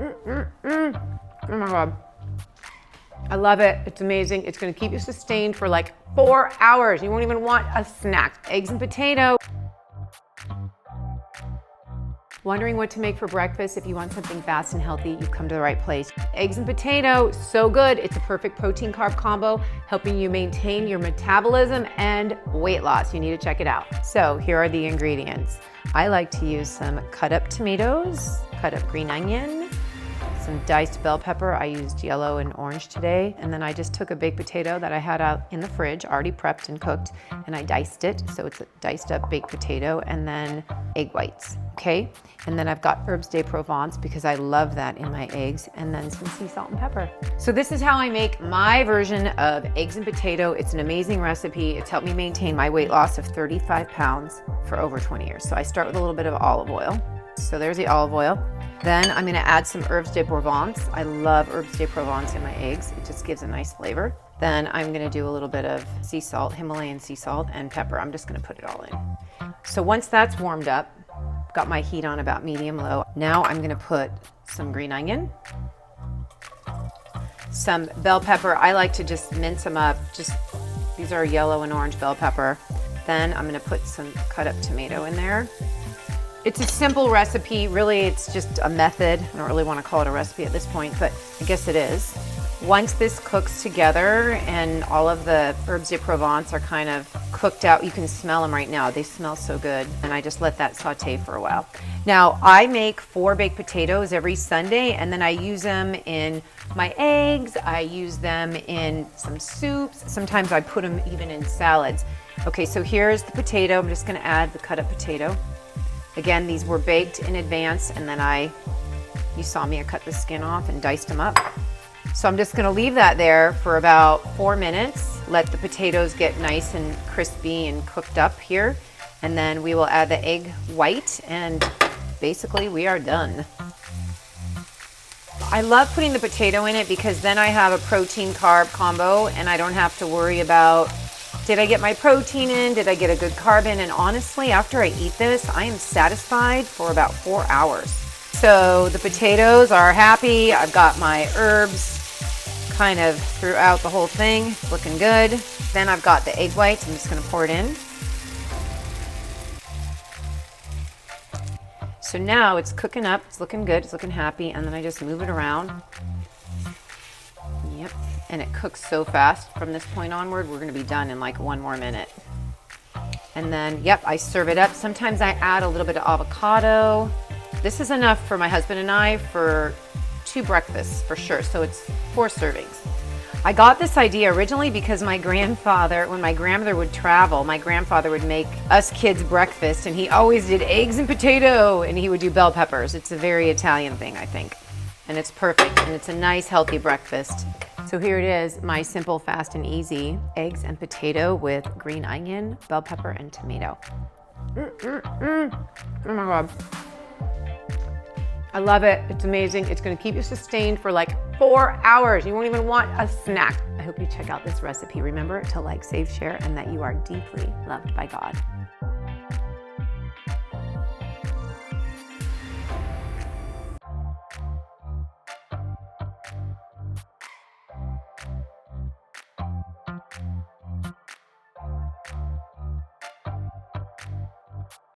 Oh my God. I love it. It's amazing. It's gonna keep you sustained for like 4 hours. You won't even want a snack. Eggs and potato. Wondering what to make for breakfast? If you want something fast and healthy, you've come to the right place. Eggs and potato, so good. It's a perfect protein carb combo, helping you maintain your metabolism and weight loss. You need to check it out. So here are the ingredients. I like to use some cut up tomatoes, cut up green onion, some diced bell pepper. I used yellow and orange today. And then I just took a baked potato that I had out in the fridge, already prepped and cooked, and I diced it. So it's a diced up baked potato, and then egg whites, okay? And then I've got herbs de Provence because I love that in my eggs, and then some sea salt and pepper. So this is how I make my version of eggs and potato. It's an amazing recipe. It's helped me maintain my weight loss of 35 pounds for over 20 years. So I start with a little bit of olive oil. So there's the olive oil. Then I'm gonna add some herbs de Provence. I love herbs de Provence in my eggs. It just gives a nice flavor. Then I'm gonna do a little bit of sea salt, Himalayan sea salt, and pepper. I'm just gonna put it all in. So once that's warmed up, got my heat on about medium low. Now I'm gonna put some green onion, some bell pepper. I like to just mince them up. These are yellow and orange bell pepper. Then I'm gonna put some cut up tomato in there. It's a simple recipe. Really, it's just a method. I don't really want to call it a recipe at this point, but I guess it is. Once this cooks together and all of the herbs de Provence are kind of cooked out, you can smell them right now. They smell so good. And I just let that saute for a while. Now, I make 4 baked potatoes every Sunday, and then I use them in my eggs. I use them in some soups. Sometimes I put them even in salads. Okay, so here's the potato. I'm just gonna add the cut up potato. Again, these were baked in advance, and then you saw me, I cut the skin off and diced them up. So I'm just gonna leave that there for about 4 minutes, let the potatoes get nice and crispy and cooked up here, and then we will add the egg white, and basically we are done. I love putting the potato in it because then I have a protein carb combo, and I don't have to worry about, did I get my protein in? Did I get a good carb in? And honestly, after I eat this, I am satisfied for about 4 hours. So the potatoes are happy. I've got my herbs kind of throughout the whole thing, looking good. Then I've got the egg whites. I'm just gonna pour it in. So now it's cooking up, it's looking good, it's looking happy, and then I just move it around. Yep, and it cooks so fast. From this point onward, we're gonna be done in like 1 more minute. And then, yep, I serve it up. Sometimes I add a little bit of avocado. This is enough for my husband and I for 2 breakfasts for sure, so it's 4 servings. I got this idea originally because my grandfather, when my grandmother would travel, my grandfather would make us kids breakfast, and he always did eggs and potato, and he would do bell peppers. It's a very Italian thing, I think. And it's perfect, and it's a nice, healthy breakfast. So here it is, my simple, fast, and easy eggs and potato with green onion, bell pepper, and tomato. Oh my God. I love it. It's amazing. It's gonna keep you sustained for like 4 hours. You won't even want a snack. I hope you check out this recipe. Remember to like, save, share, and that you are deeply loved by God.